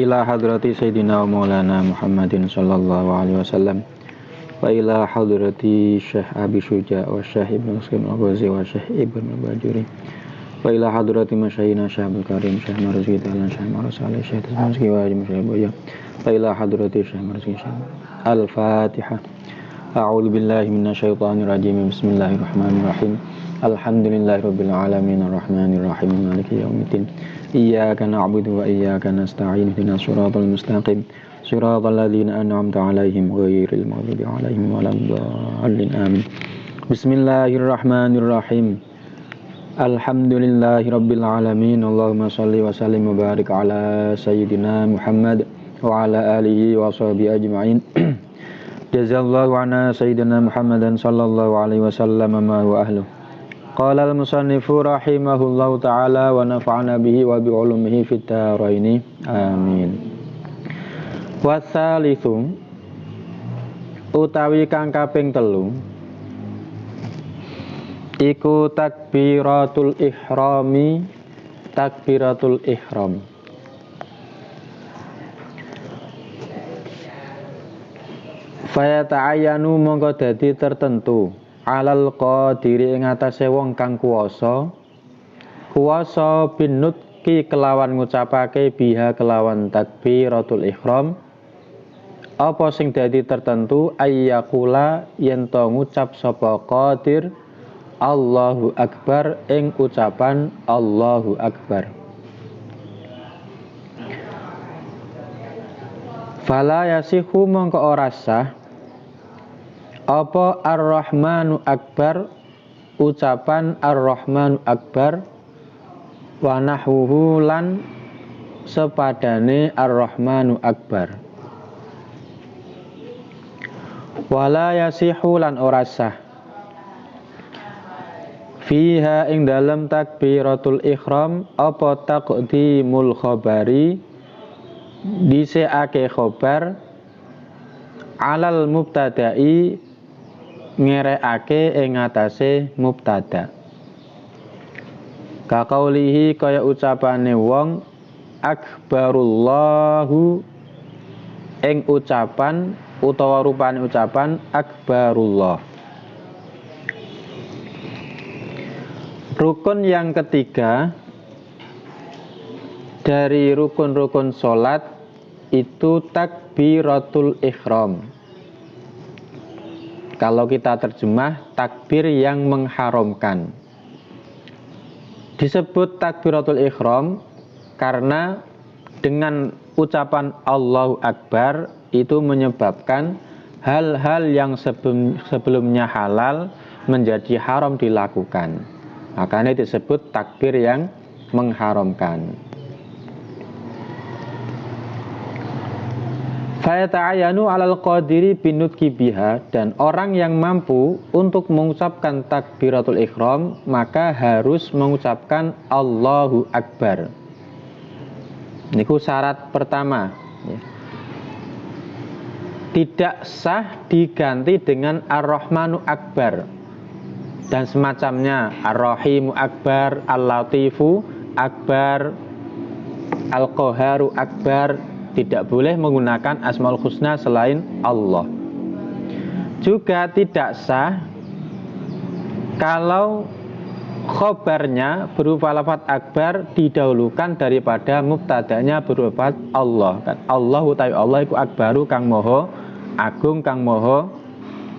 ila hadrati Sayyidina wa Maulana Muhammadin sallallahu alaihi wasallam wa ila hadrati Syekh Abi Syuja wa Syekh Ibnu Muslim Al-Ghazi wa Syekh Ibnu Bajuri wa ila hadrati masyayina Syekh Abdul Karim Syekh Marzuki Ta'ala Syekh Marzuki Syekh Tazmazki wa Syekh Boya wa ila hadrati Syekh Marzuki Syekh Al-Fatihah. A'udzu billahi minasyaitonir rajim. Bismillahirrahmanirrahim. Alhamdulillahirabbil alamin arrahmanir rahim maliki yaumiddin. Iyyaka na'budu wa iyyaka nasta'in ihdinas siratal mustaqim siratal ladzina an'amta 'alaihim ghairil maghdubi 'alaihim waladdallin amin. Bismillahirrahmanirrahim. Alhamdulillahirabbil alamin. Allahumma shalli wa sallim wa barik ala sayyidina Muhammad wa ala alihi wa sahbihi ajma'in. Jazallahu anna sayyidina Muhammadan sallallahu alaihi wasallam ma huwa ahlu. Qala al-musannifu rahimahullahu ta'ala wa nafa'ana bihi wa bi ulumihi fid dharaini amin. Wasalitsu utawi kang kaping 3 iku takbiratul ihrami, takbiratul ihram. Faya ta'ayanu mongko dadi tertentu alal qadiri ing atase wong kang kuwasa binutki kelawan ngucapake biha kelawan takbiratul ihram apa sing dadi tertentu ayyakula yen to ngucap sapa qadir Allahu akbar ing ucapan Allahu akbar. Fala yasihu mongko ora sah apa ar-Rahmanu akbar ucapan ar-Rahmanu akbar wa nahwuhu lan sepadane ar-Rahmanu akbar. Wala yasihu lan ora sah fiha ing dalem takbiratul ihram apa taqdimul khabari dhisikake khabar alal mubtada'i ngerekake ing atase mubtada. Kaqaulihi kaya ucapane wong akbarullahu ing ucapan utawa rupane ucapan akbarullah. Rukun yang ketiga dari rukun-rukun salat itu takbiratul ihram. Kalau kita terjemah takbir yang mengharamkan. Disebut takbiratul ihram karena dengan ucapan Allahu Akbar itu menyebabkan hal-hal yang sebelumnya halal menjadi haram dilakukan. Makanya disebut takbir yang mengharamkan. Fayata'ayanu alal qadiri binutki biha, dan orang yang mampu untuk mengucapkan takbiratul ihram maka harus mengucapkan Allahu Akbar. Niku syarat pertama ya. Tidak sah diganti dengan Ar-Rahmanu Akbar dan semacamnya, Ar-Rahimu Akbar, Al-Latifu Akbar, Al-Qaharu Akbar. Tidak boleh menggunakan Asmaul Husna selain Allah. Juga tidak sah kalau khobarnya berupa lafaz akbar didahulukan daripada mubtadanya berupa Allah. Kan Allah utawi Allah iku akbaru kang moho agung, kang moho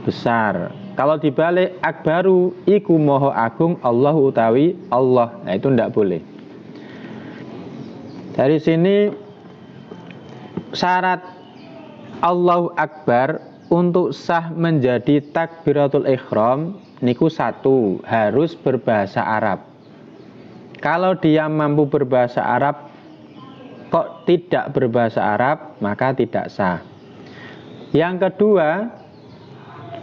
besar. Kalau dibalik akbaru iku moho agung, Allah utawi Allah, nah itu tidak boleh. Dari sini syarat Allahu Akbar untuk sah menjadi takbiratul ihram niku satu, harus berbahasa Arab. Kalau dia mampu berbahasa Arab kok tidak berbahasa Arab, maka tidak sah. Yang kedua,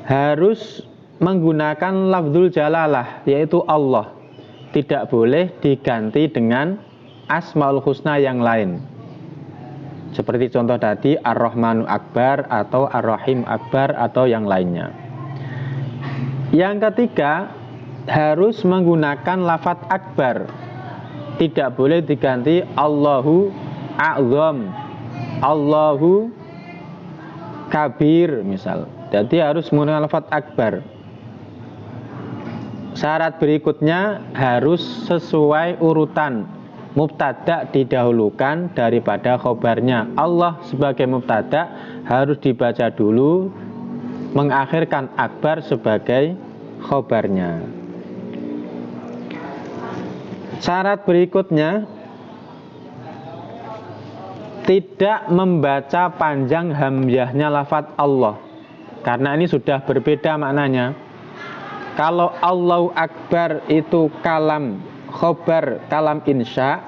harus menggunakan lafzul jalalah, yaitu Allah. Tidak boleh diganti dengan Asmaul Husna yang lain. Seperti contoh tadi Ar-Rahmanu Akbar atau Ar-Rahim Akbar atau yang lainnya. Yang ketiga, harus menggunakan lafaz akbar. Tidak boleh diganti Allahu A'zam Allahu kabir misal. Jadi harus menggunakan lafaz akbar. Syarat berikutnya harus sesuai urutan. Mubtada didahulukan daripada khobarnya. Allah sebagai mubtada harus dibaca dulu, mengakhirkan akbar sebagai khobarnya. Syarat berikutnya tidak membaca panjang hamzahnya lafaz Allah, karena ini sudah berbeda maknanya. Kalau Allahu Akbar itu kalam khobar, kalam insya,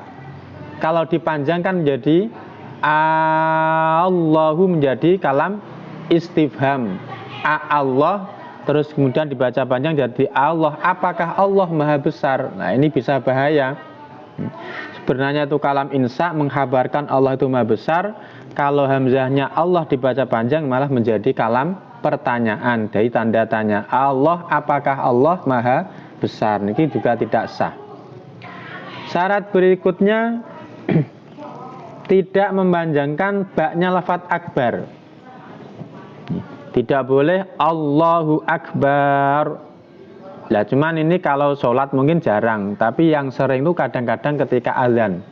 kalau dipanjangkan menjadi Allahu menjadi kalam istifham. Allah terus kemudian dibaca panjang jadi Allah. Apakah Allah maha besar? Nah ini bisa bahaya. Sebenarnya itu kalam insya menghabarkan Allah itu maha besar. Kalau hamzahnya Allah dibaca panjang malah menjadi kalam pertanyaan, dari tanda tanya. Allah, apakah Allah maha besar? Ini juga tidak sah. Syarat berikutnya tidak memanjangkan baknya lafaz akbar. Tidak boleh Allahu Akbar. Lah cuman ini kalau sholat mungkin jarang, tapi yang sering itu kadang-kadang ketika azan.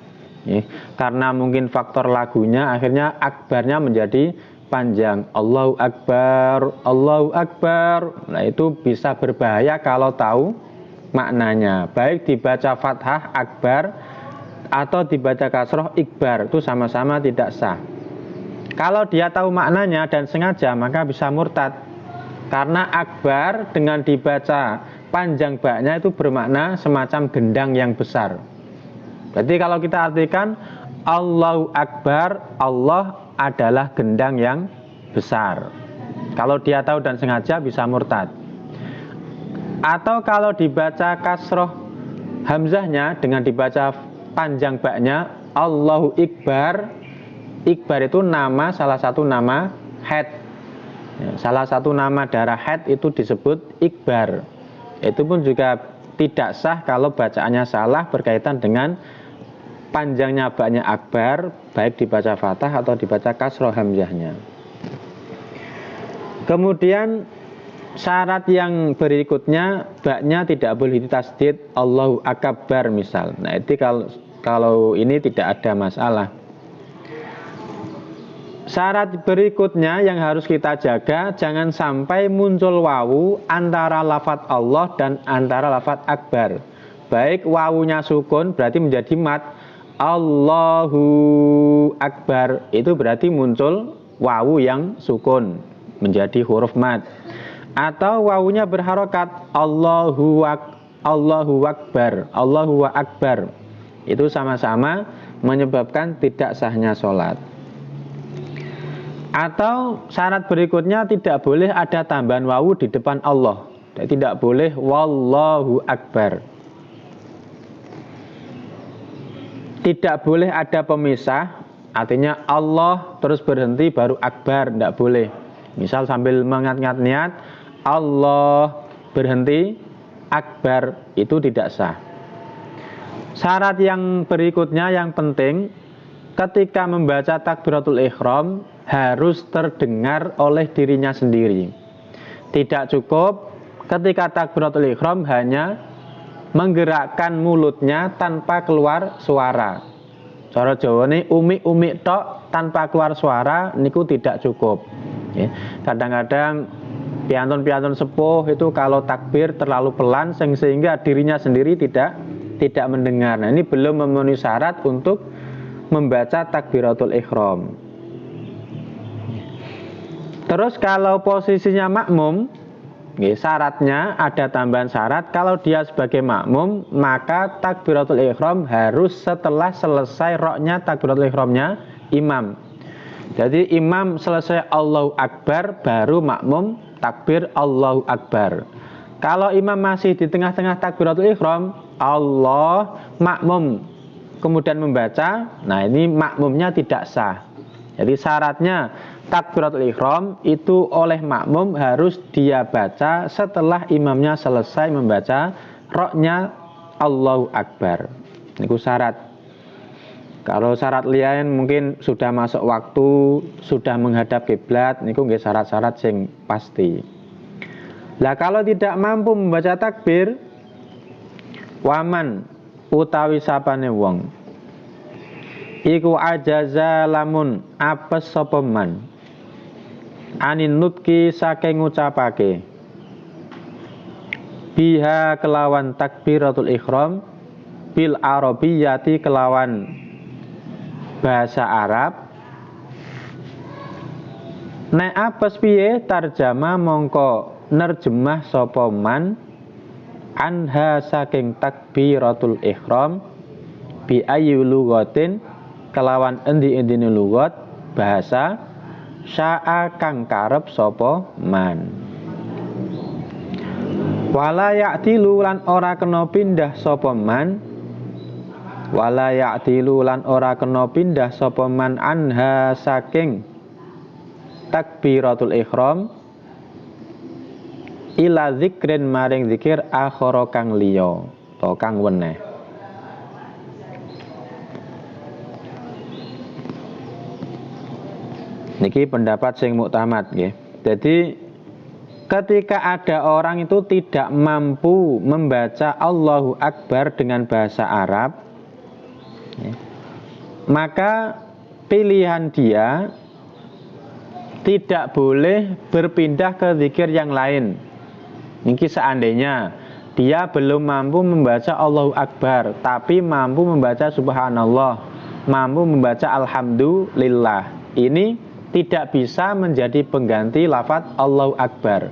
Karena mungkin faktor lagunya akhirnya akbarnya menjadi panjang. Allahu Akbar, Allahu Akbar. Nah itu bisa berbahaya kalau tahu maknanya. Baik dibaca fathah akbar atau dibaca kasroh ikbar, itu sama-sama tidak sah. Kalau dia tahu maknanya dan sengaja maka bisa murtad. Karena akbar dengan dibaca panjang baknya itu bermakna semacam gendang yang besar. Jadi kalau kita artikan Allahu Akbar, Allah adalah gendang yang besar. Kalau dia tahu dan sengaja bisa murtad. Atau kalau dibaca kasroh hamzahnya dengan dibaca panjang baknya Allahu Ikbar. Ikbar itu nama, salah satu nama haid. Salah satu nama darah haid itu disebut ikbar. Itu pun juga tidak sah kalau bacaannya salah berkaitan dengan panjangnya baknya akbar, baik dibaca fathah atau dibaca kasroh hamzahnya. Kemudian syarat yang berikutnya, baknya tidak boleh ditasdid Allahu Akbar misal. Nah itu kalau ini tidak ada masalah. Syarat berikutnya yang harus kita jaga, jangan sampai muncul wawu antara lafaz Allah dan antara lafaz akbar. Baik wawunya sukun berarti menjadi mat, Allahu Akbar itu berarti muncul wawu yang sukun menjadi huruf mat. Atau wawunya berharokat Allahu Akbar, Allahu Akbar. Itu sama-sama menyebabkan tidak sahnya sholat. Atau syarat berikutnya tidak boleh ada tambahan wawu di depan Allah. Tidak boleh Wallahu Akbar. Tidak boleh ada pemisah, artinya Allah terus berhenti baru Akbar, tidak boleh. Misal sambil mengingat niat Allah berhenti Akbar, itu tidak sah. Syarat yang berikutnya yang penting, ketika membaca takbiratul ihram harus terdengar oleh dirinya sendiri. Tidak cukup ketika takbiratul ihram hanya menggerakkan mulutnya tanpa keluar suara. Cara Jawa ini umi tok tanpa keluar suara niku tidak cukup. Kadang-kadang piantun sepuh itu kalau takbir terlalu pelan sehingga dirinya sendiri tidak mendengar. Nah, ini belum memenuhi syarat untuk membaca takbiratul ihram. Terus kalau posisinya makmum, syaratnya ada tambahan syarat. Kalau dia sebagai makmum, maka takbiratul ihram harus setelah selesai roknya takbiratul ihramnya imam. Jadi imam selesai Allahu Akbar, baru makmum takbir Allahu Akbar. Kalau imam masih di tengah-tengah takbiratul ihram, Allah, makmum kemudian membaca, nah ini makmumnya tidak sah. Jadi syaratnya takbiratul ihram itu oleh makmum harus dia baca setelah imamnya selesai membaca roknya Allahu Akbar. Ini syarat. Kalau syarat liyan mungkin sudah masuk waktu, sudah menghadap kiblat, niku nggih syarat-syarat sing pasti. Lah kalau tidak mampu membaca takbir, waman utawi sapane wong iku ajaza lamun apes sapa man anin nutki saking ngucapake biha kelawan takbiratul ihram bil arabiyyati kelawan bahasa Arab. Nek apes piye tarjama mongko nerjemah sapa man anha saking takbiratul ihram bi ayyi lughatin kelawan endi-endine lughat bahasa syaa kang karep sapa man. Wala ya'tilu lan ora kena pindah sapa man, wala ya'tilu lan ora kena pindah sapa man anha saking takbiratul ihram ila zikrin maring zikir akhara kang liya to kang weneh. Niki pendapat sing muktamad nggih. Jadi ketika ada orang itu tidak mampu membaca Allahu Akbar dengan bahasa Arab, maka pilihan dia tidak boleh berpindah ke zikir yang lain. Niki seandainya dia belum mampu membaca Allahu Akbar, tapi mampu membaca Subhanallah, mampu membaca Alhamdulillah. Ini tidak bisa menjadi pengganti lafadz Allahu Akbar.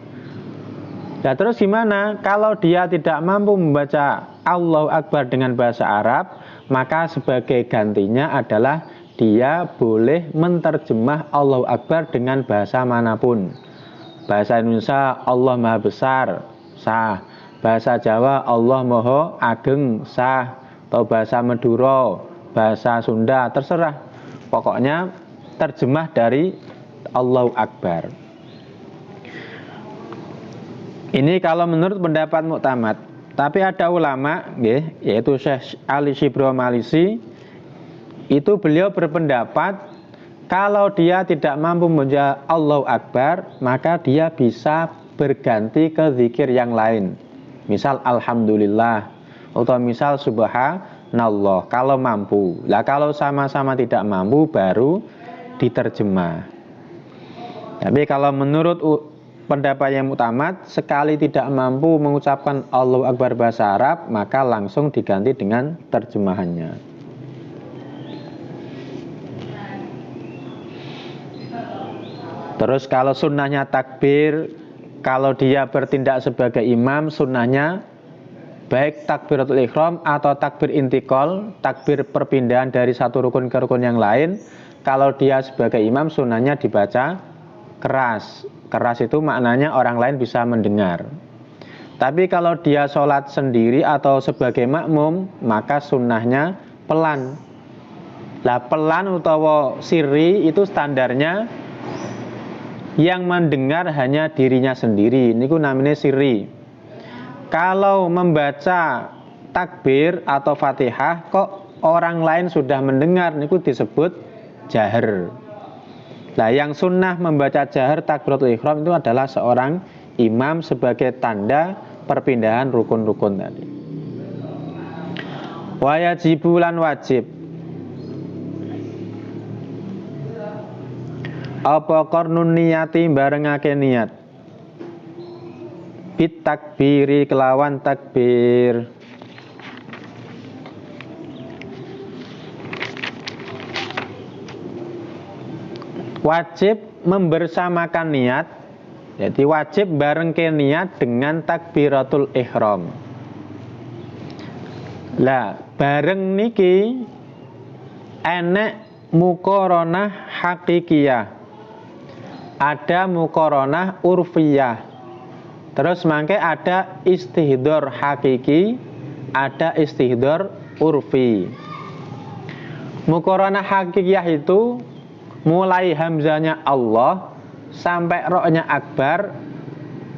Nah terus gimana? Kalau dia tidak mampu membaca Allahu Akbar dengan bahasa Arab, maka sebagai gantinya adalah dia boleh menterjemah Allahu Akbar dengan bahasa manapun. Bahasa Indonesia Allah Maha Besar, sah. Bahasa Jawa Allah Maha Ageng, sah. Atau bahasa Madura, bahasa Sunda, terserah. Pokoknya terjemah dari Allahu Akbar. Ini kalau menurut pendapat muktamad. Tapi ada ulama, yaitu Syekh Ali Shibro Malisi, itu beliau berpendapat kalau dia tidak mampu membaca Allahu Akbar, maka dia bisa berganti ke zikir yang lain. Misal Alhamdulillah atau misal Subhanallah kalau mampu. Lah kalau sama-sama tidak mampu baru diterjemah. Tapi kalau menurut pendapat yang muktamad, sekali tidak mampu mengucapkan Allahu Akbar bahasa Arab, maka langsung diganti dengan terjemahannya. Terus kalau sunnahnya takbir, kalau dia bertindak sebagai imam, sunnahnya baik takbiratul ihram atau takbir intikal, takbir perpindahan dari satu rukun ke rukun yang lain. Kalau dia sebagai imam, sunnahnya dibaca keras. Keras itu maknanya orang lain bisa mendengar. Tapi kalau dia sholat sendiri atau sebagai makmum, maka sunnahnya pelan. Lah pelan utawa sirri itu standarnya yang mendengar hanya dirinya sendiri. Ini namanya sirri. Kalau membaca takbir atau fatihah kok orang lain sudah mendengar, ini disebut jahar. Nah yang sunnah membaca jahar takbiratul ihram itu adalah seorang imam sebagai tanda perpindahan rukun-rukun tadi. Wajibulan wajib apa qarnun niyati barengake niat bit takbiri kelawan takbir. Wajib membersamakan niat. Jadi wajib barengke niat dengan takbiratul ihram. Lah bareng niki enek muqaranah hakikiyah, ada muqaranah urfiyah, terus mangke ada istihdor hakiki, ada istihdor urfi. Muqaranah hakikiyah itu mulai hamzanya Allah sampai roknya akbar,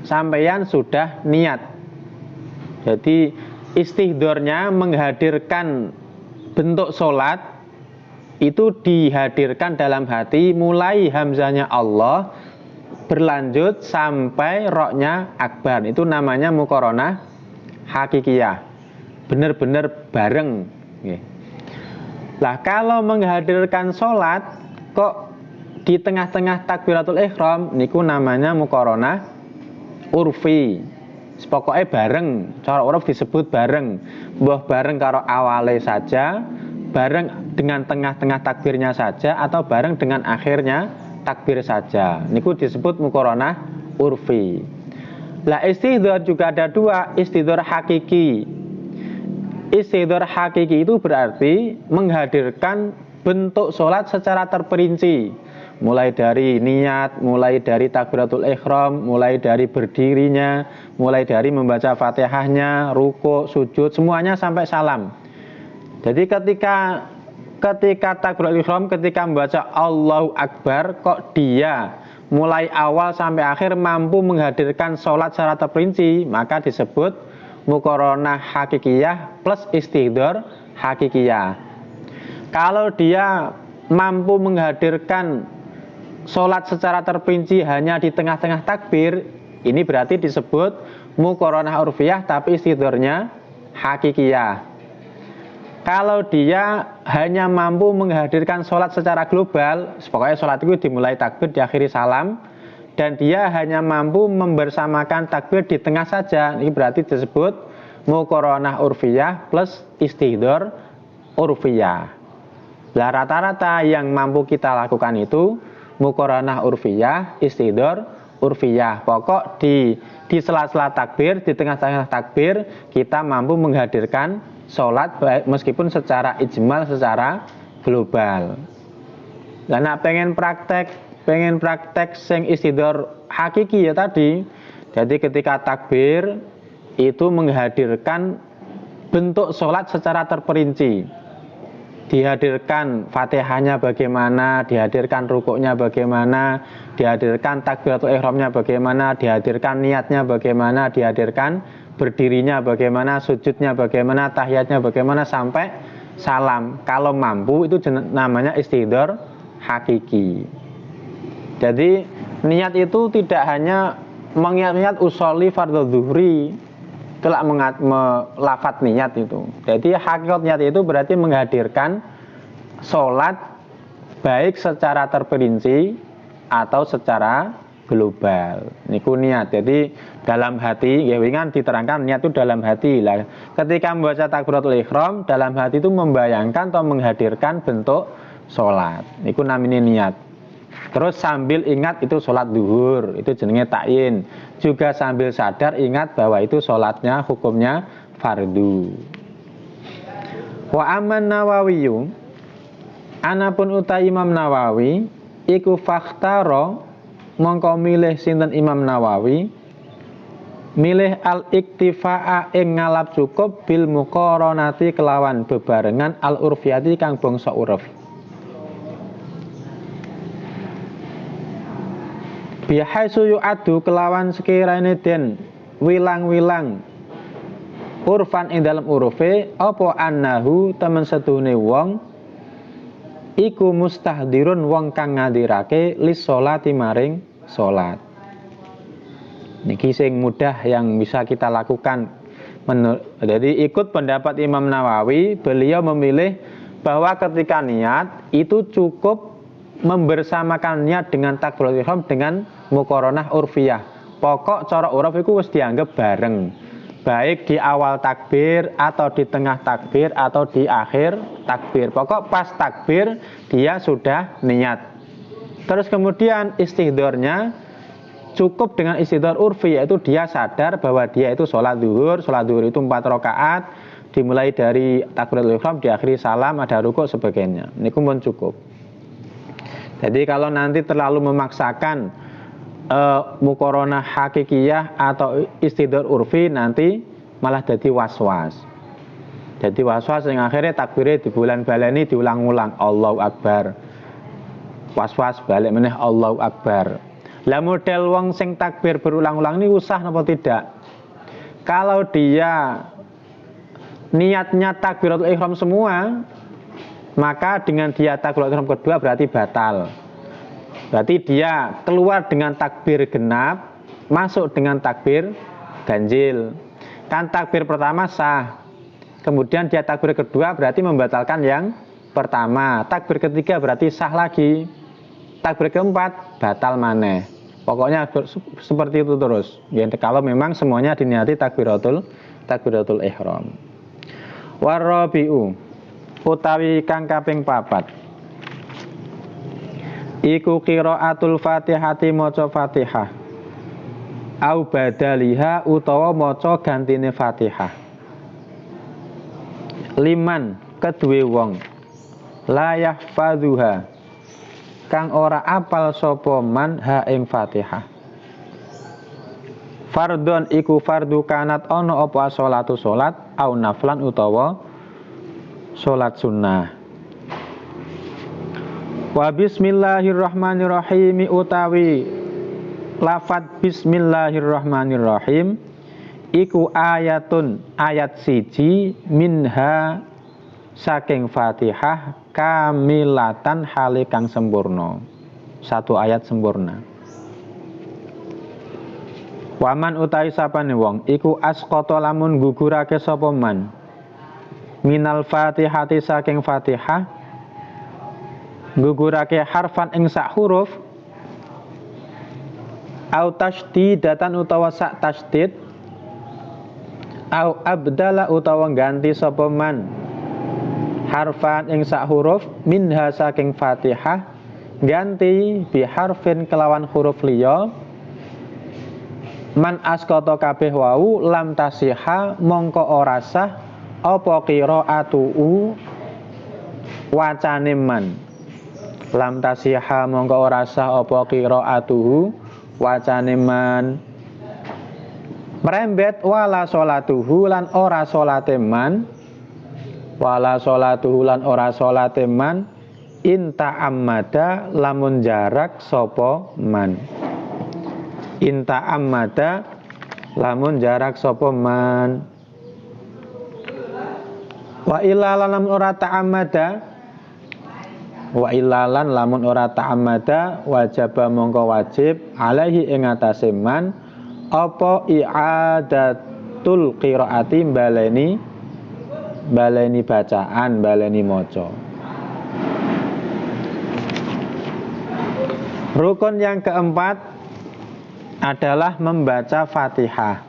sampeyan sudah niat. Jadi istihdornya menghadirkan bentuk sholat, itu dihadirkan dalam hati mulai hamzahnya Allah berlanjut sampai roknya akbar. Itu namanya muqaronah hakikiyah, benar-benar bareng. Lah kalau menghadirkan sholat kok di tengah-tengah takbiratul ihram, niku namanya muqaronah urfi. Pokoknya bareng, cara uruf disebut bareng. Mbah bareng karo awale saja, bareng dengan tengah-tengah takbirnya saja, atau bareng dengan akhirnya takbir saja. Niku disebut muqaronah urfi. Lah istidhar juga ada dua, istidhar hakiki. Istidhar hakiki itu berarti menghadirkan bentuk sholat secara terperinci. Mulai dari niat, mulai dari takbiratul ihram, mulai dari berdirinya, mulai dari membaca fatihahnya, ruku, sujud, semuanya sampai salam. Jadi ketika takbiratul ihram, ketika membaca Allahu Akbar, kok dia mulai awal sampai akhir mampu menghadirkan sholat secara terperinci, maka disebut muqaronah hakikiyah plus istidhar hakikiyah. Kalau dia mampu menghadirkan sholat secara terperinci hanya di tengah-tengah takbir, ini berarti disebut muqaronah urfiyah tapi istidharnya hakikiyah. Kalau dia hanya mampu menghadirkan sholat secara global, pokoknya sholat itu dimulai takbir, diakhiri salam, dan dia hanya mampu membersamakan takbir di tengah saja, ini berarti disebut muqaronah urfiyah plus istidhar urfiyah. Lah rata-rata yang mampu kita lakukan itu muqaronah urfiyah, istidhar urfiyah. Pokok di sela-sela takbir, di tengah-tengah takbir kita mampu menghadirkan sholat meskipun secara ijmal, secara global. Lah nek pengen praktek sing istidhar hakiki ya tadi. Jadi ketika takbir itu menghadirkan bentuk sholat secara terperinci. Dihadirkan fatihahnya bagaimana, dihadirkan rukuknya bagaimana, dihadirkan takbiratul ihramnya bagaimana, dihadirkan niatnya bagaimana, dihadirkan berdirinya bagaimana, sujudnya bagaimana, tahiyatnya bagaimana, sampai salam. Kalau mampu itu namanya istidhar hakiki. Jadi niat itu tidak hanya mengingat usolli fardhu zuhri, telah melafat niat itu. Jadi hakikat niat itu berarti menghadirkan sholat baik secara terperinci atau secara global. Niku niat. Jadi dalam hati, ya kan diterangkan niat itu dalam hati lah. Ketika membaca takbiratul ihram, dalam hati itu membayangkan atau menghadirkan bentuk sholat. Niku namanya niat. Terus sambil ingat itu sholat duhur, itu jenenge takyin. Juga sambil sadar ingat bahwa itu sholatnya hukumnya fardu. Wa aman Nawawiyu, anapun utai Imam Nawawi, iku fakhtaro mongko milih sinten Imam Nawawi, milih al-iktifa'a ing ngalap cukup bil muqaronati kelawan bebarengan al-urfiyati kang bangsa uruf. Bihaisu yu'adu kelawan sekiranya den wilang-wilang urfan ing dalam urufe apa annahu temen setune wong iku mustahdirun wong kang ngadirake lis sholati maring sholat. Niki sing mudah yang bisa kita lakukan. Jadi ikut pendapat Imam Nawawi, beliau memilih bahwa ketika niat itu cukup membersamakan niat dengan takbiratul ihram dengan muqaronah urfiyah. Pokok cara uruf itu wis dianggap bareng. Baik di awal takbir atau di tengah takbir atau di akhir takbir. Pokok pas takbir dia sudah niat. Terus kemudian istidharnya cukup dengan istidhar urfi, yaitu dia sadar bahwa dia itu sholat zuhur. Sholat zuhur itu 4 rakaat, dimulai dari takbiratul ihram, diakhiri salam, ada rukuk sebagainya. Ini pun cukup. Jadi kalau nanti terlalu memaksakan muqaronah hakikiyah atau istidhar urfi, nanti malah jadi was-was. Jadi was-was yang akhirnya takbirnya di bulan baleni diulang-ulang Allahu Akbar. Was-was balik meneh Allahu Akbar. Lah model wong sing takbir berulang-ulang ini usah napa tidak? Kalau dia niatnya takbiratul ihram semua, maka dengan dia takbiratul ihram kedua berarti batal. Berarti dia keluar dengan takbir genap, masuk dengan takbir ganjil. Kan takbir pertama sah, kemudian dia takbir kedua berarti membatalkan yang pertama. Takbir ketiga berarti sah lagi. Takbir keempat batal maneh. Pokoknya seperti itu terus. Ya, kalau memang semuanya diniati takbiratul ihram. Warabi'u utawi kang kaping 4 iku qiraatul Fatihati maca Fatihah au badaliha utawa maca gantine Fatihah liman kedue wong la yahfadzuha kang ora apal sapa man ha ing Fatihah. Fardhon iku fardu kanat ana apa salatu salat au naflan utawa salat sunnah. Wa bismillahirrahmanirrahim utawi lafat bismillahirrahmanirrahim iku ayatun ayat siji minha saking Fatihah kamilatan hale kang sempurna. Satu ayat sempurna. Waman utawi sapane wong iku asqata lamun gugurake sapa man minal Fatihati saking Fatihah gugurake harfan ing sak huruf au tasydidatan utawa sak tasydid au abdala utawa ganti sapa man harfan ing sak huruf minha saking Fatihah ganti bi harfin kelawan huruf liya man askata kabeh wau lam tasiha mongko ora sah apa qiraatu wacane man lam tasiha mongko ora sah apa qiraatuhu wacane man merembet wala sholatuhu lan ora sholate man wala sholatuhu lan ora sholate man inta ammada lamun jarak sapa man inta ammada lamun jarak sapa man wa ilalan lamun ora ta'ammada wa ilalan lamun ora ta'ammada wajaba mongko wajib alaihi ing atase man apa i'adatul qiraati baleni bacaan baleni maca. Rukun yang keempat adalah membaca Fatihah.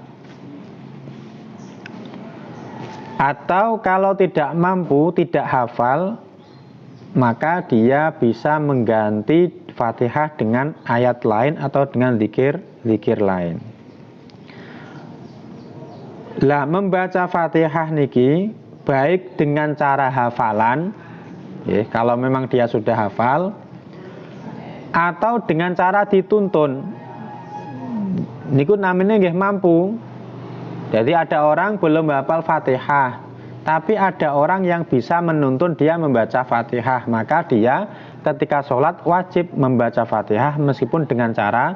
Atau kalau tidak mampu, tidak hafal, maka dia bisa mengganti Fatihah dengan ayat lain atau dengan zikir lain. Lah membaca Fatihah niki baik dengan cara hafalan, kalau memang dia sudah hafal, atau dengan cara dituntun. Niku namanya nggih mampu. Jadi ada orang belum hafal Fatihah, tapi ada orang yang bisa menuntun dia membaca Fatihah, maka dia ketika sholat wajib membaca Fatihah meskipun dengan cara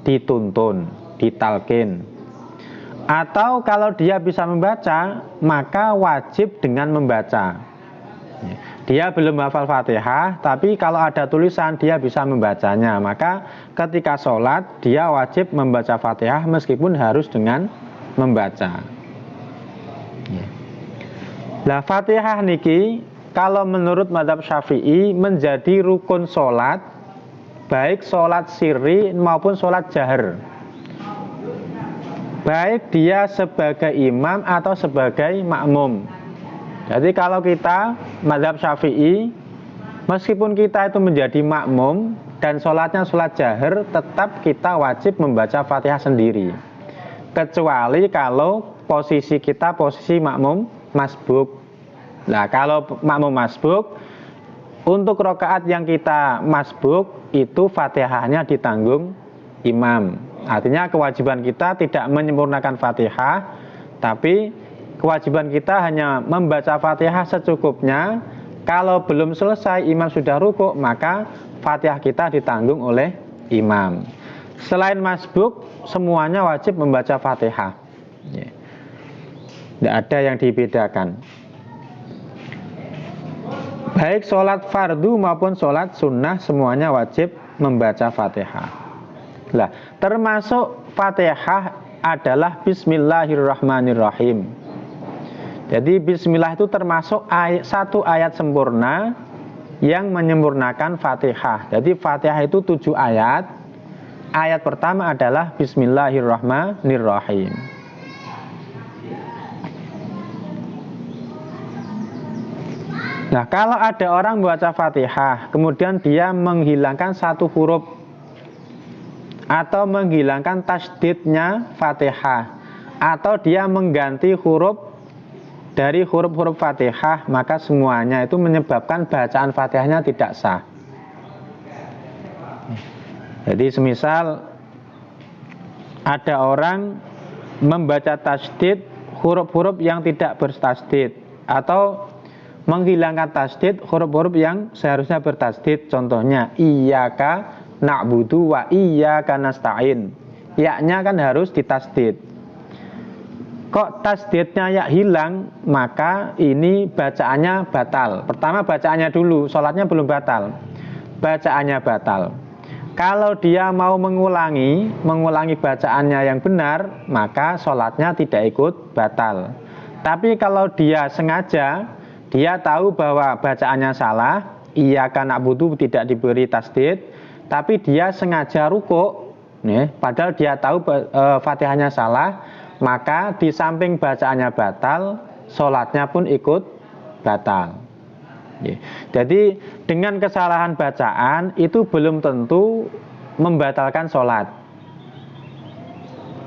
dituntun, ditalkin. Atau kalau dia bisa membaca, maka wajib dengan membaca. Dia belum hafal Fatihah, tapi kalau ada tulisan dia bisa membacanya, maka ketika sholat dia wajib membaca Fatihah meskipun harus dengan membaca. Nah, Fatihah niki kalau menurut mazhab Syafi'i menjadi rukun sholat, baik sholat sirri maupun sholat jahar, baik dia sebagai imam atau sebagai makmum. Jadi kalau kita mazhab Syafi'i, meskipun kita itu menjadi makmum dan sholatnya sholat jahar, tetap kita wajib membaca Fatihah sendiri, kecuali kalau posisi kita posisi makmum masbuk. Nah, kalau makmum masbuk, untuk rakaat yang kita masbuk itu Fatihahnya ditanggung imam. Artinya kewajiban kita tidak menyempurnakan Fatihah, tapi kewajiban kita hanya membaca Fatihah secukupnya. Kalau belum selesai imam sudah rukuk, maka Fatihah kita ditanggung oleh imam. Selain masbuk, semuanya wajib membaca Fatihah. Tidak ada yang dibedakan. Baik sholat fardu maupun sholat sunnah semuanya wajib membaca Fatihah. Lah, termasuk Fatihah adalah Bismillahirrahmanirrahim. Jadi Bismillah itu termasuk satu ayat sempurna yang menyempurnakan Fatihah. Jadi Fatihah itu 7 ayat. Ayat pertama adalah Bismillahirrahmanirrahim. Nah, kalau ada orang membaca Fatihah, kemudian dia menghilangkan satu huruf atau menghilangkan tasdidnya Fatihah, atau dia mengganti huruf dari huruf-huruf Fatihah, maka semuanya itu menyebabkan bacaan Fatihahnya tidak sah. Jadi semisal ada orang membaca tasdid huruf-huruf yang tidak bertasdid, atau menghilangkan tasdid huruf-huruf yang seharusnya bertasdid. Contohnya iyyaka na'budu wa iyyaka nasta'in. Ya-nya kan harus ditasdid. Kok tasdidnya ya hilang, maka ini bacaannya batal. Pertama bacaannya dulu, sholatnya belum batal, bacaannya batal. Kalau dia mau mengulangi bacaannya yang benar, maka sholatnya tidak ikut batal. Tapi kalau dia sengaja, dia tahu bahwa bacaannya salah, iyyaka na'budu tidak diberi tasdid, tapi dia sengaja rukuk, padahal dia tahu Fatihahnya salah, maka di samping bacaannya batal, sholatnya pun ikut batal. Jadi dengan kesalahan bacaan itu belum tentu membatalkan sholat.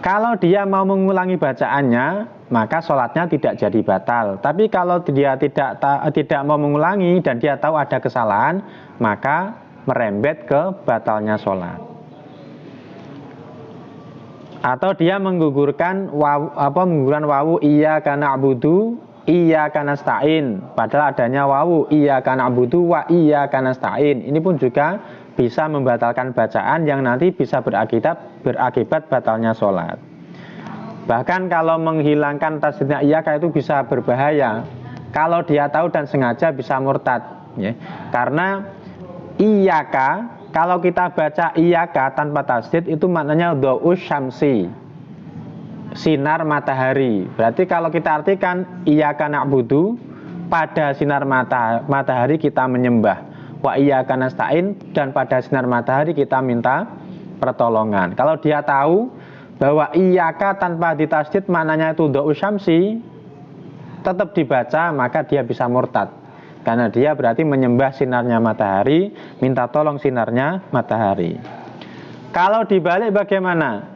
Kalau dia mau mengulangi bacaannya, maka sholatnya tidak jadi batal. Tapi kalau dia tidak mau mengulangi dan dia tahu ada kesalahan, maka merembet ke batalnya sholat. Atau dia menggugurkan wawu iyyaka na'budu iyyaka nasta'in, padahal adanya wawu iyyaka na'budu wa iyyaka nasta'in. Ini pun juga bisa membatalkan bacaan yang nanti bisa berakibat batalnya sholat. Bahkan kalau menghilangkan tasdidnya iyyaka itu bisa berbahaya. Kalau dia tahu dan sengaja bisa murtad, karena iyyaka, kalau kita baca iyyaka tanpa tasdid itu maknanya dha'us syamsi, sinar matahari. Berarti kalau kita artikan iyyaka na'budu, pada sinar matahari kita menyembah, wa iyyaka nasta'in, dan pada sinar matahari kita minta pertolongan. Kalau dia tahu bahwa iyyaka tanpa ditasdid maknanya itu dha'us syamsi, tetap dibaca, maka dia bisa murtad. Karena dia berarti menyembah sinarnya matahari, minta tolong sinarnya matahari. Kalau dibalik bagaimana?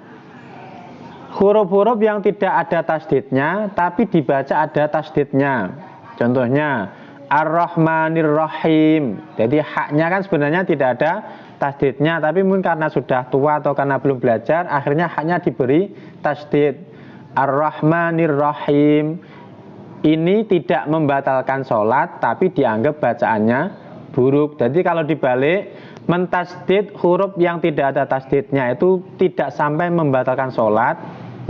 Huruf-huruf yang tidak ada tasdidnya, tapi dibaca ada tasdidnya. Contohnya Ar-Rahmanir-Rahim. Jadi haknya kan sebenarnya tidak ada tasdidnya, tapi mungkin karena sudah tua atau karena belum belajar, akhirnya haknya diberi tasdid. Ar-Rahmanir-Rahim. Ini tidak membatalkan sholat, tapi dianggap bacaannya buruk. Jadi kalau dibalik, mentasdid huruf yang tidak ada tasdidnya itu tidak sampai membatalkan sholat,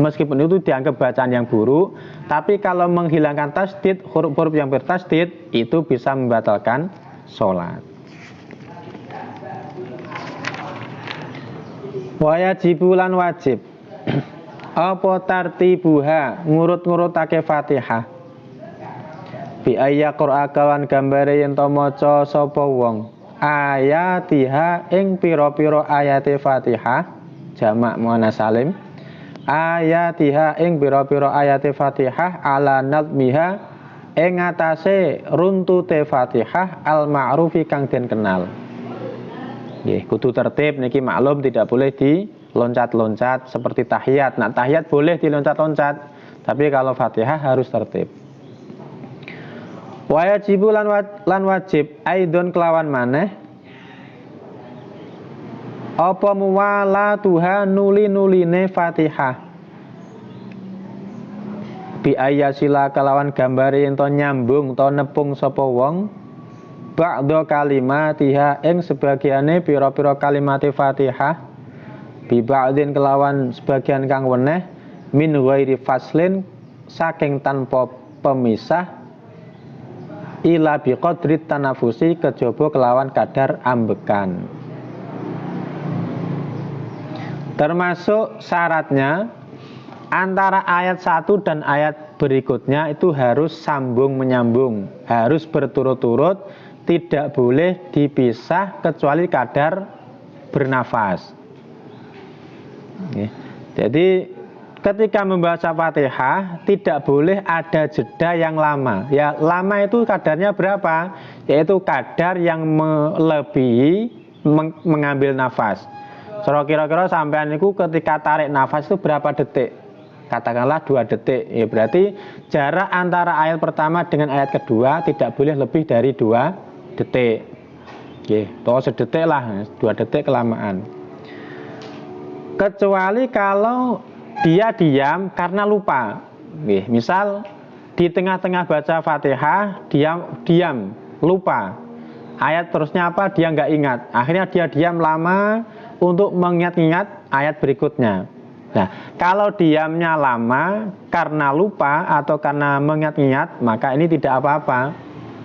meskipun itu dianggap bacaan yang buruk. Tapi kalau menghilangkan tasdid, huruf-huruf yang bertasdid, itu bisa membatalkan sholat. Wajibulan wajib apa tartibuha, ngurut-ngurutake Fatihah, bi ayya qira'a kawan gambare yen to maca sapa wong ayatiha ing pira-pira ayate Fatihah, jamak muannats salim, ayatiha ing pira-pira ayate Fatihah ala nadmiha ing atase runtute Fatihah al ma'rufi kang den kenal. Nggih, kudu tertib niki maklum, tidak boleh diloncat-loncat seperti tahiyat. Nah, tahiyat boleh diloncat-loncat, tapi kalau Fatihah harus tertib. Wajibu lan wajib aidon kelawan maneh apa muwalatuha nuli-nuline Fatihah bi ayasila kelawan gambare ento nyambung to nepung sapa wong ba'da kalimatiha ing sebagiane pira-pira kalimate Fatihah bi ba'din kelawan sebagian kang weneh min ghairi faslin saking tanpa pemisah ila biqadri tanafusi kejaba kelawan kadar ambekan. Termasuk syaratnya antara ayat 1 dan ayat berikutnya itu harus sambung menyambung, harus berturut-turut, tidak boleh dipisah kecuali kadar bernafas. Jadi ketika membaca Fatihah tidak boleh ada jeda yang lama. Ya, lama itu kadarnya berapa? Yaitu kadar yang melebihi mengambil nafas. Kira-kira sampean itu ketika tarik nafas itu berapa detik? Katakanlah 2 detik. Ya, berarti jarak antara ayat pertama dengan ayat kedua tidak boleh lebih dari 2 detik. Oke, toh sedetik lah, 2 detik kelamaan. Kecuali kalau dia diam karena lupa. Oke, misal di tengah-tengah baca Fatihah diam lupa. Ayat terusnya apa? Dia nggak ingat. Akhirnya dia diam lama untuk mengingat-ingat ayat berikutnya. Nah, kalau diamnya lama karena lupa atau karena mengingat-ingat, maka ini tidak apa-apa.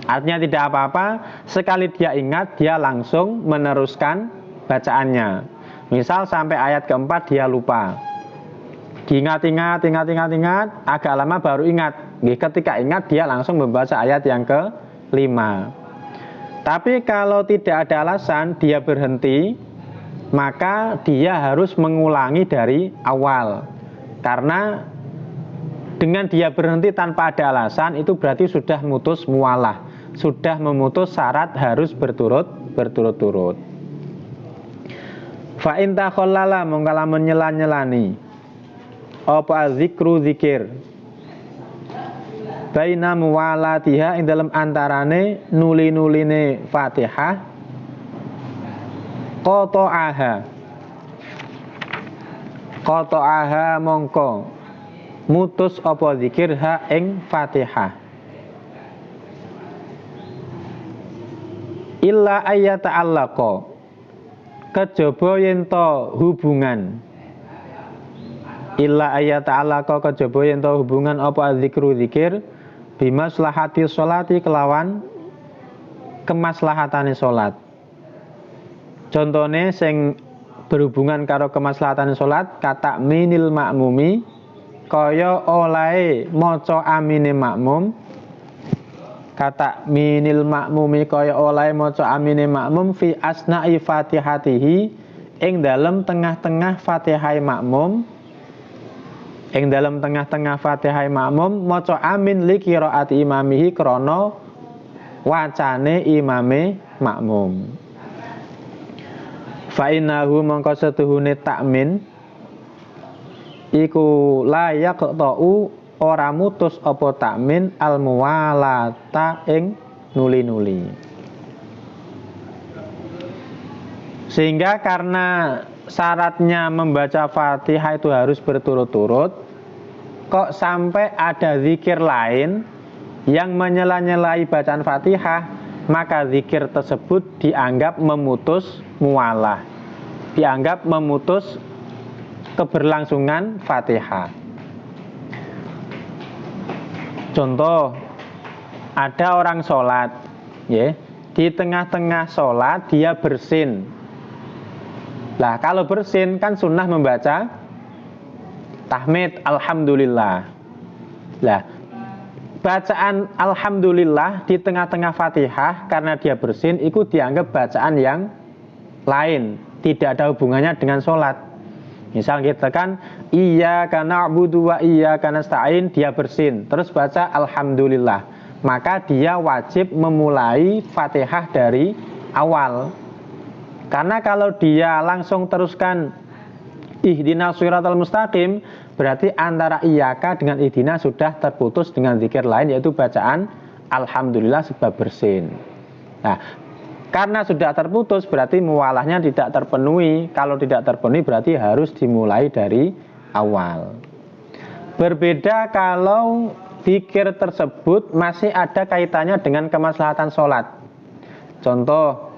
Artinya tidak apa-apa, sekali dia ingat, dia langsung meneruskan bacaannya. Misal sampai ayat keempat dia lupa. Diingat-ingat, agak lama baru ingat. Ketika ingat dia langsung membaca ayat yang ke-5. Tapi kalau tidak ada alasan dia berhenti, maka dia harus mengulangi dari awal. Karena dengan dia berhenti tanpa ada alasan itu berarti sudah mutus mualah, sudah memutus syarat harus berturut-turut. Fa in takhallala mongkala menyela-nyelani apa zikru zikir baina muwalatiha ing dalam antarane nuli-nuline Fatihah qata'aha mongko mutus apa zikir ha ing Fatihah illa ayyata allaqa kejaba yen to hubungan illa ayyata allaqa kejaba yen to hubungan apa zikru zikir bimaslahati sholati kelawan kemaslahatane sholat. Contohnya sing berhubungan karo kemaslahatan sholat kata minil makmumi kaya olahe maca amine makmum, kata minil makmumi kaya olahe maca amine makmum fi asna'i fatihatihi ing dalem tengah-tengah fatihai makmum, ing dalem tengah-tengah fatihai makmum maca amin li qiraati imamihi krana wacane imame makmum. Fa innahu mongko setuhune takmin iku layak ta'u ora mutus apa takmin al muwalata ing nuli-nuli. Sehingga karena syaratnya membaca Fatihah itu harus berturut-turut, kok sampai ada zikir lain yang menyela-nyelai bacaan Fatihah, maka zikir tersebut dianggap memutus mualah, dianggap memutus keberlangsungan Fatihah. Contoh, ada orang sholat, ya, di tengah-tengah sholat dia bersin. Lah kalau bersin kan sunnah membaca tahmid alhamdulillah. Lah bacaan alhamdulillah di tengah-tengah Fatihah karena dia bersin itu dianggap bacaan yang lain, tidak ada hubungannya dengan sholat. Misal kita kan iyyaka na'budu wa iyyaka nasta'in, dia bersin terus baca alhamdulillah, maka dia wajib memulai Fatihah dari awal. Karena kalau dia langsung teruskan ihdinas shiratal mustaqim, berarti antara iyyaka dengan ihdina sudah terputus dengan zikir lain, yaitu bacaan alhamdulillah sebab bersin. Nah, karena sudah terputus berarti muwalahnya tidak terpenuhi. Kalau tidak terpenuhi berarti harus dimulai dari awal. Berbeda kalau zikir tersebut masih ada kaitannya dengan kemaslahatan sholat. Contoh,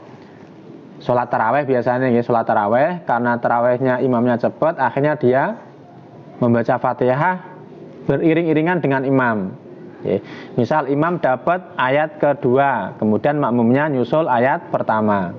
sholat taraweh biasanya ya, sholat taraweh karena tarawehnya imamnya cepat, akhirnya dia membaca Fatihah beriring-iringan dengan imam. Misal imam dapat ayat kedua, kemudian makmumnya nyusul ayat pertama.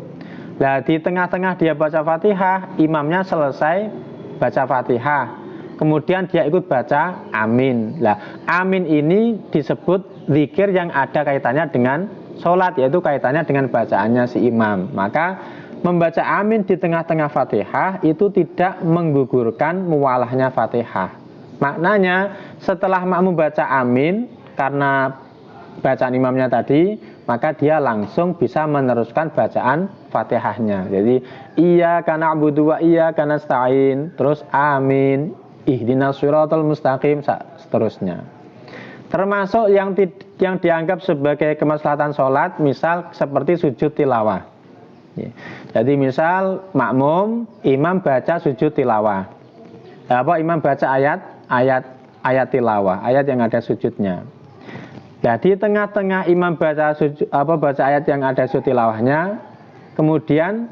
Nah, di tengah-tengah dia baca Fatihah, imamnya selesai baca Fatihah, kemudian dia ikut baca amin. Nah, amin ini disebut zikir yang ada kaitannya dengan sholat, yaitu kaitannya dengan bacaannya si imam. Maka membaca amin di tengah-tengah Fatihah itu tidak menggugurkan muwalahnya Fatihah. Maknanya setelah makmum baca amin karena bacaan imamnya tadi, maka dia langsung bisa meneruskan bacaan Fatihahnya. Jadi iyyaka na'budu wa iyyaka nasta'in, terus amin, ihdinas siratal mustaqim, seterusnya. Termasuk yang dianggap sebagai kemaslahatan sholat, misal seperti sujud tilawah. Jadi misal makmum, imam baca sujud tilawah. Imam baca ayat tilawah, ayat yang ada sujudnya. Nah, di tengah-tengah imam baca ayat yang ada sujud tilawahnya, kemudian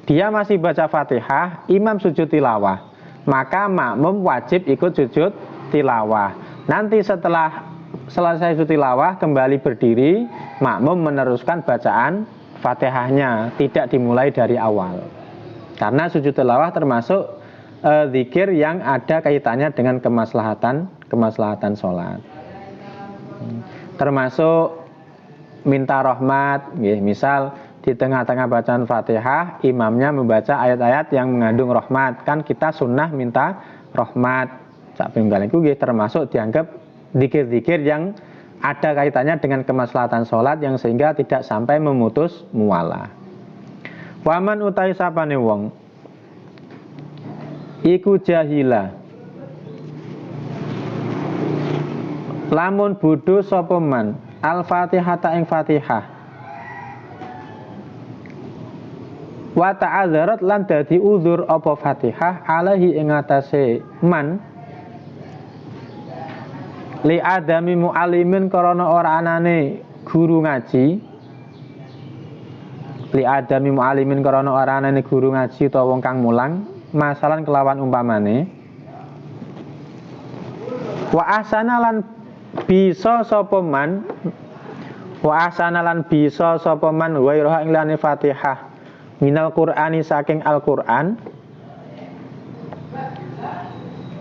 dia masih baca Fatihah, imam sujud tilawah, maka makmum wajib ikut sujud tilawah. Nanti setelah selesai sujud tilawah kembali berdiri, makmum meneruskan bacaan Fatihahnya, tidak dimulai dari awal. Karena sujud tilawah termasuk zikir yang ada kaitannya dengan kemaslahatan sholat. Termasuk minta rahmat, misal di tengah-tengah bacaan Fatihah imamnya membaca ayat-ayat yang mengandung rahmat, kan kita sunnah minta rahmat. Itu termasuk dianggap zikir-zikir yang ada kaitannya dengan kemaslahatan sholat, yang sehingga tidak sampai memutus muwalah. Waman utai sapane wong iku jahila, lamun bodho sapa man al-Fatihata ing Fatihah, wa ta'adzarat lan dadi uzur apa Fatihah alaihi ing atase man li adami mu'allimin karana ora anane guru ngaji, li adami mu'allimin karana ora anane guru ngaji utawa wong kang mulang, masalan kelawan umpamane wa ahsana lan bisa sapa man ghairoha ing lane Fatihah minal Qur'ani saking Al-Qur'an,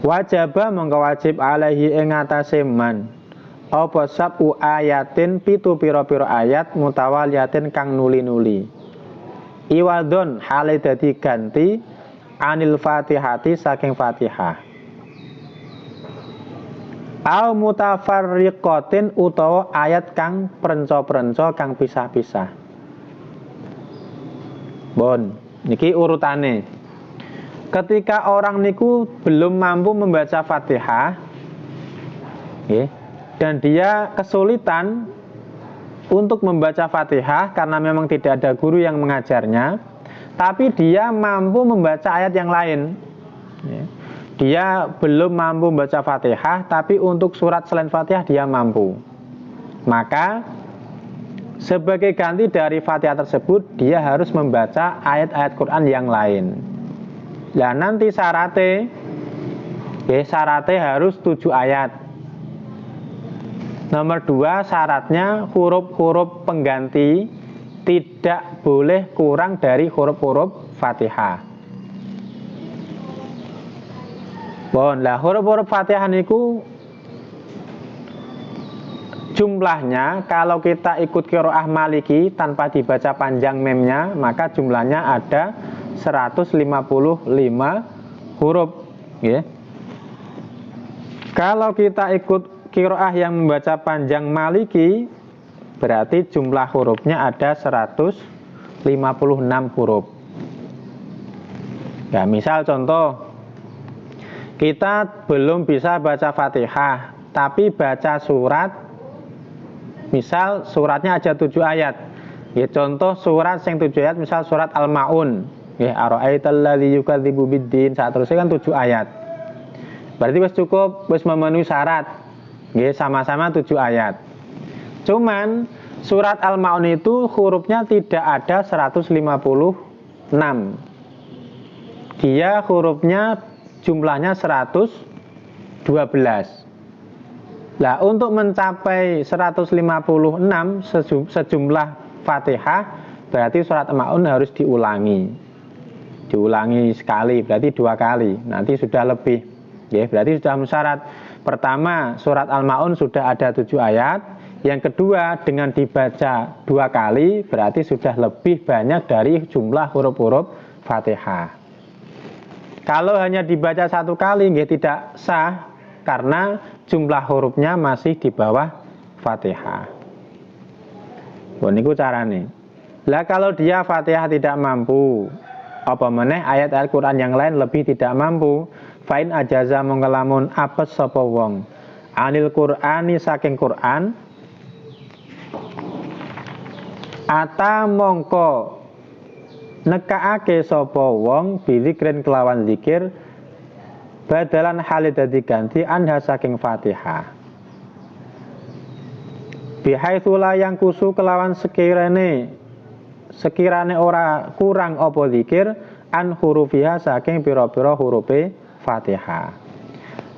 wajaba mongko wajib alaihi ing atase man apa sabu ayatin pitu pira-pira ayat mutawaliyatin kang nuli-nuli, iwadon hale dadi ganti anil Fatihati saking Fatihah, au mutafarriqatin utawa ayat kang prenca-prenca kang pisah-pisah. Bon, niki urutane. Ketika orang niku belum mampu membaca Fatihah, dan dia kesulitan untuk membaca Fatihah karena memang tidak ada guru yang mengajarnya, tapi dia mampu membaca ayat yang lain. Dia belum mampu membaca Fatihah, tapi untuk surat selain Fatihah dia mampu. Maka sebagai ganti dari Fatihah tersebut, dia harus membaca ayat-ayat Quran yang lain. Nah, nanti syaratnya harus 7 ayat. Nomor 2, syaratnya huruf-huruf pengganti tidak boleh kurang dari huruf-huruf Fatihah. Bon, lah huruf-huruf Fatihah niku jumlahnya kalau kita ikut qiraah Maliki tanpa dibaca panjang memnya, maka jumlahnya ada 155 huruf, ya. Kalau kita ikut qiraah yang membaca panjang Maliki, berarti jumlah hurufnya ada 156 huruf. Ya, misal contoh, kita belum bisa baca Fatihah, tapi baca surat, misal suratnya aja 7 ayat. Ya, contoh surat yang 7 ayat, misal surat Al-Ma'un, ya, ara'aital ladzi yukadzibu biddin, saat terusnya kan 7 ayat. Berarti wis cukup, wis memenuhi syarat. Ya, sama-sama 7 ayat. Cuman surat Al-Ma'un itu hurufnya tidak ada 156. Dia hurufnya jumlahnya 112. Nah, untuk mencapai 156 sejumlah Fatihah, berarti surat Al-Ma'un harus diulangi. Diulangi sekali, berarti 2 kali. Nanti sudah lebih. Ya, berarti sudah syarat. Pertama, surat Al-Ma'un sudah ada 7 ayat. Yang kedua, dengan dibaca 2 kali, berarti sudah lebih banyak dari jumlah huruf-huruf Fatihah. Kalau hanya dibaca 1 kali, tidak sah, karena jumlah hurufnya masih di bawah Fatihah. Ini caranya. Lah kalau dia Fatihah tidak mampu, apa meneh ayat-ayat Quran yang lain lebih tidak mampu, fain ajaza mongkelamun apes sapa wong anil Qur'ani saking Quran, ata mongko nekaake sapa wong bizikrin kelawan zikir, badalan halid dadi ganti anha saking Fatihah, bihaitsula yang kusu kelawan sekirane ora kurang apa zikir an hurufiha saking pira-pira hurufe Fatihah.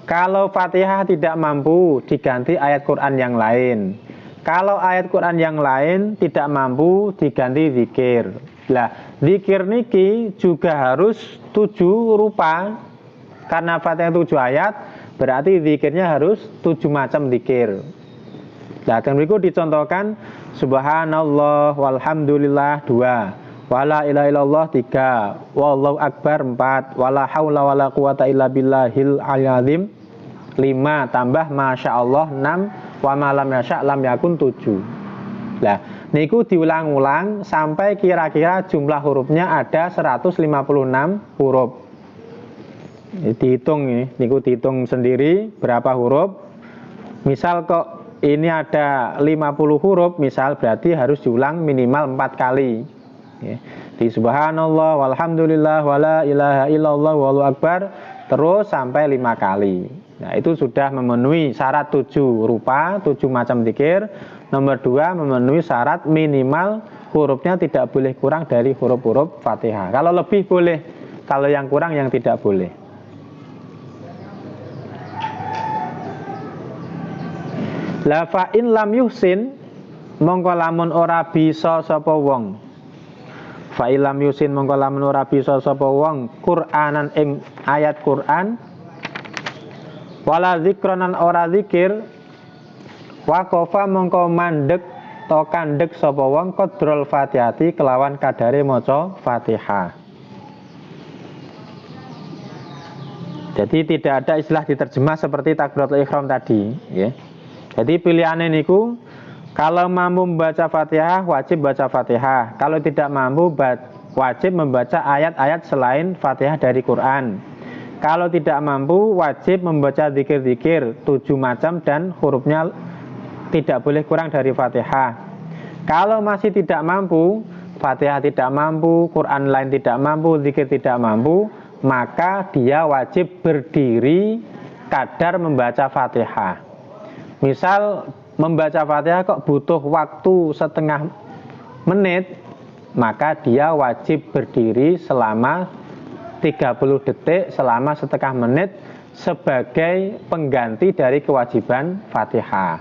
Kalau Fatihah tidak mampu, diganti ayat Quran yang lain. Kalau ayat Quran yang lain tidak mampu, diganti zikir. Lah, zikir niki juga harus 7 rupa. Karena Fatihah 7 ayat, berarti zikirnya harus 7 macam zikir. Nah, dan berikut dicontohkan subhanallah walhamdulillah 2, wala ilaha illallah 3, wallahu akbar 4, wala haula wala quwata illa billahil azim 5, tambah masya Allah 6, wa malam yasha lam yakun 7. Nah, niku diulang-ulang sampai kira-kira jumlah hurufnya ada 156 huruf. Dihitung ini, niku dihitung sendiri berapa huruf. Misal kok ini ada 50 huruf, misal berarti harus diulang minimal 4 kali. Ya. Di subhanallah, walhamdulillah, wala ilaha illallah, wallahu akbar, terus sampai 5 kali. Nah, itu sudah memenuhi syarat 7 rupa, 7 macam zikir. Nomor 2, memenuhi syarat minimal hurufnya tidak boleh kurang dari huruf-huruf Fatihah. Kalau lebih boleh, kalau yang kurang yang tidak boleh. La fa in lam yuhsin mongko lamun ora bisa sapa wong. Fa in lam yuhsin mongko lamun ora bisa sapa wong Qur'anan ing ayat Qur'an, wala zikronan ora zikir, waqafa mongko mandek to kandek sapa wong qadrul Fatihati kelawan kadare maca Fatihah. Jadi tidak ada istilah diterjemah seperti takbiratul ihram tadi, ya. Jadi pilihannya niku, kalau mampu membaca Fatihah wajib baca Fatihah. Kalau tidak mampu wajib membaca ayat-ayat selain Fatihah dari Quran. Kalau tidak mampu wajib membaca zikir-zikir 7 macam dan hurufnya tidak boleh kurang dari Fatihah. Kalau masih tidak mampu, Fatihah tidak mampu, Quran lain tidak mampu, zikir tidak mampu, maka dia wajib berdiri kadar membaca Fatihah. Misal membaca Fatihah kok butuh waktu setengah menit, maka dia wajib berdiri selama 30 detik selama setengah menit sebagai pengganti dari kewajiban Fatihah.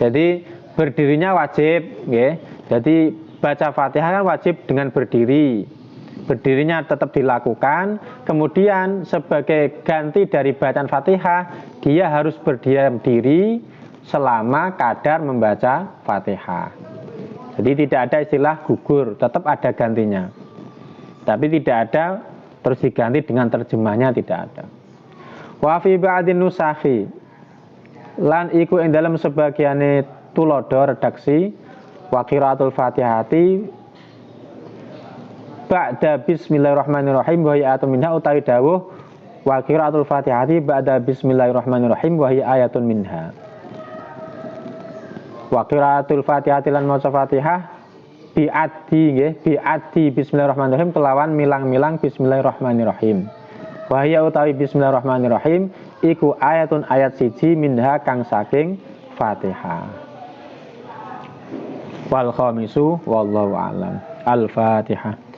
Jadi berdirinya wajib, ya. Jadi baca Fatihah kan wajib dengan berdiri. Berdirinya tetap dilakukan, kemudian sebagai ganti dari bacaan Fatihah, dia harus berdiam diri selama kadar membaca Fatihah. Jadi tidak ada istilah gugur, tetap ada gantinya. Tapi tidak ada terus diganti dengan terjemahnya, tidak ada. Wa fi ba'din nusakhi lan iku ing dalam sebagiane tulodo redaksi wa qiraatul Fatihati ba'da bismillahirrahmanirrahim wa hiya ayatun minha utawi dawuh wa qiraatul Fatihati ba'da bismillahirrahmanirrahim wa hiya ayatun minha. Wa qiraatul Fatihati lan maca Fatihah bi'addi nggih, bi'addi bismillahirrahmanirrahim kelawan milang-milang bismillahirrahmanirrahim. Wa hiya utawi bismillahirrahmanirrahim iku ayatun ayat siji minha kang saking Fatihah. Wal khamisu wallahu a'lam. Al-Fatihah.